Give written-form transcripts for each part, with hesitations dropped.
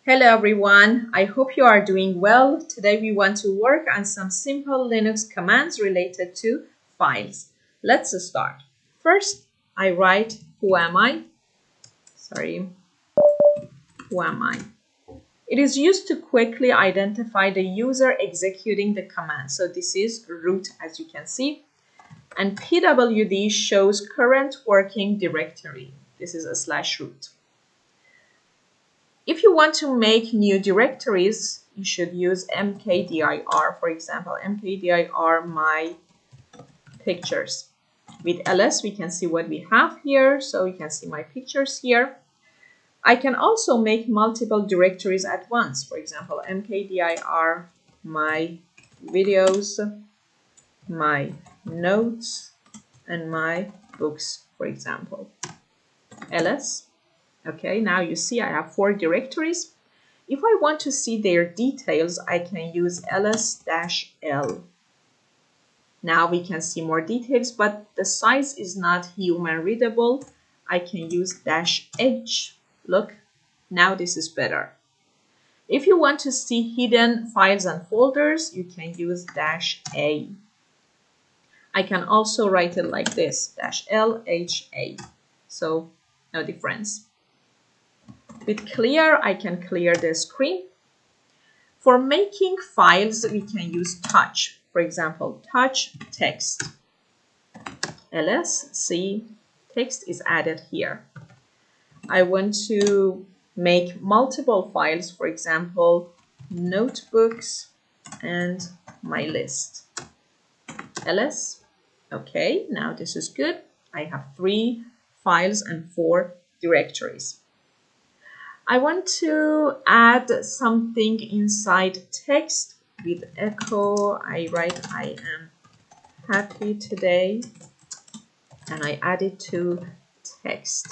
Hello everyone, I hope you are doing well. Today we want to work on some simple Linux commands related to files. Let's start. First, I write who am I? Who am I? It is used to quickly identify the user executing the command. So this is root, as you can see. And pwd shows current working directory. This is a /root. If you want to make new directories, you should use mkdir, for example, mkdir my pictures. With ls, we can see what we have here, so you can see my pictures here. I can also make multiple directories at once. For example, mkdir my videos, my notes, and my books, for example. ls. Okay, now you see I have 4 directories. If I want to see their details, I can use ls-l. Now we can see more details, but the size is not human readable. I can use -h. Look, now this is better. If you want to see hidden files and folders, you can use -a. I can also write it like this, -lha. So no difference. With clear, I can clear the screen. For making files, we can use touch. For example, touch text. ls, see, text is added here. I want to make multiple files, for example, notebooks and my list. ls, okay, now this is good. I have 3 files and 4 directories. I want to add something inside text. With echo, I write I am happy today, and I add it to text.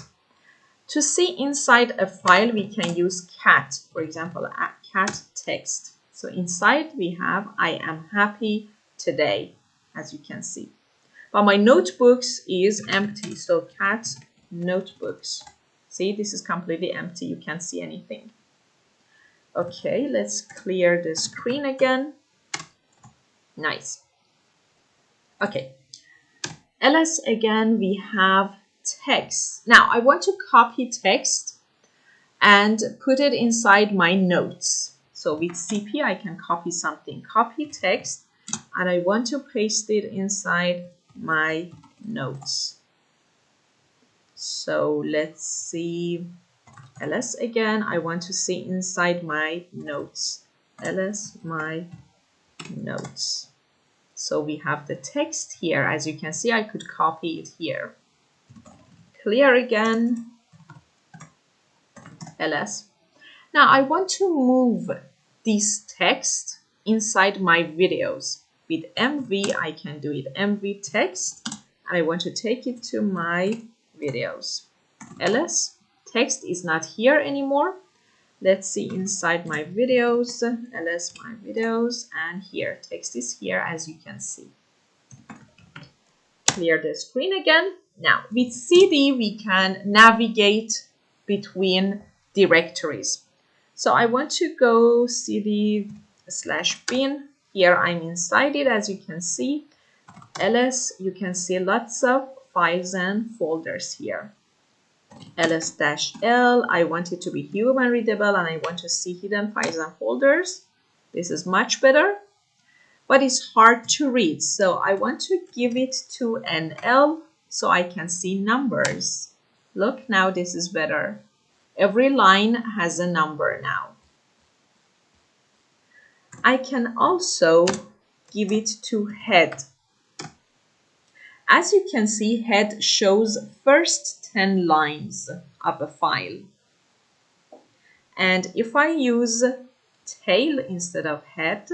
To see inside a file, we can use cat, for example, cat text. So inside we have I am happy today, as you can see. But my notebooks is empty, so cat notebooks. See, this is completely empty. You can't see anything. Okay, let's clear the screen again. Nice. Okay. ls again, we have text. Now, I want to copy text and put it inside my notes. So with cp, I can copy something. Copy text, and I want to paste it inside my notes. So let's see, ls again, I want to see inside my notes. ls my notes. So we have the text here. As you can see, I could copy it here. Clear again, ls. Now I want to move this text inside my videos. With mv, I can do it mv text, and I want to take it to my videos. ls, text is not here anymore. Let's see inside my videos, ls my videos, and here, text is here, as you can see. Clear the screen again. Now, with cd, we can navigate between directories. So I want to go cd/bin. Here I'm inside it, as you can see. ls, you can see lots of files and folders here. ls-l, I want it to be human readable, and I want to see hidden files and folders. This is much better, but it's hard to read. So I want to give it to nl so I can see numbers. Look, now this is better. Every line has a number now. I can also give it to head. As you can see, head shows first 10 lines of a file. And if I use tail instead of head,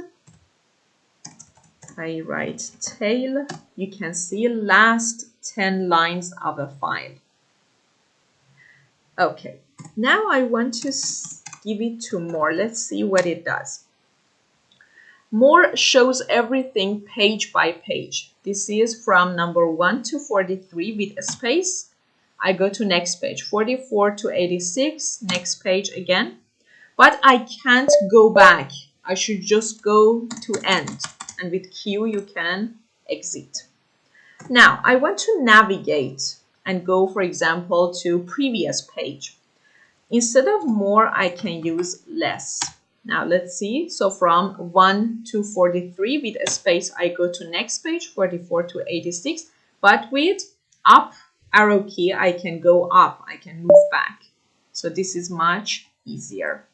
I write tail, you can see last 10 lines of a file. Okay, now I want to give it to more. Let's see what it does. More shows everything page by page. This is from number 1 to 43 with a space. I go to next page, 44 to 86, next page again. But I can't go back. I should just go to end. And with Q, you can exit. Now, I want to navigate and go, for example, to previous page. Instead of more, I can use less. Now, let's see. So from 1 to 43 with a space, I go to next page, 44 to 86. But with up arrow key, I can go up. I can move back. So this is much easier.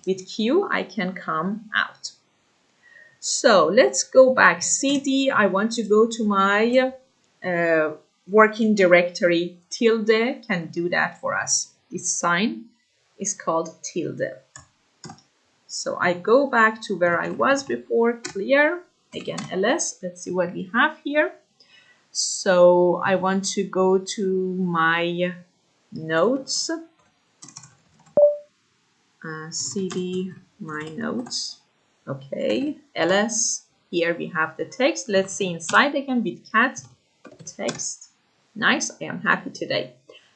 With Q, I can come out. So let's go back. CD, I want to go to my working directory. Tilde can do that for us. This sign is called tilde. So I go back to where I was before, clear. Again, ls. Let's see what we have here. So I want to go to my notes. CD, my notes. Okay, ls. Here we have the text. Let's see inside again with cat text. Nice, I am happy today.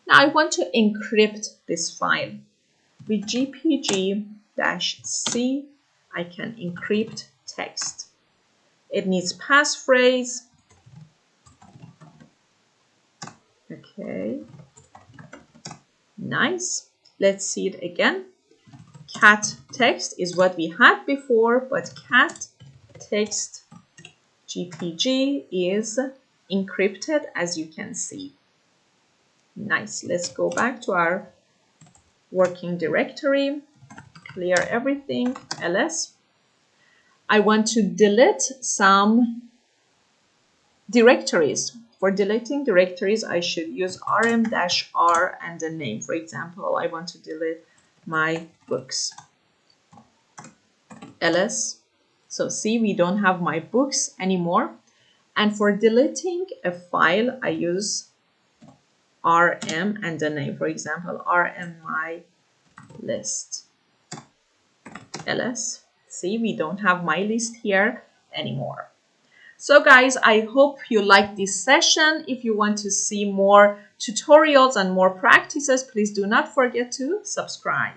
Now I want to encrypt this file. With gpg-c, I can encrypt text. It needs passphrase. Okay, nice. Let's see it again. Cat text is what we had before, but cat text GPG is encrypted, as you can see. Nice. Let's go back to our working directory, clear everything, ls. I want to delete some directories. For deleting directories, I should use rm-r and the name. For example, I want to delete my books. ls. So see, we don't have my books anymore. And for deleting a file, I use rm and the name. For example, rm my list. ls. See, we don't have my list here anymore. So guys, I hope you liked this session. If you want to see more tutorials and more practices, please do not forget to subscribe.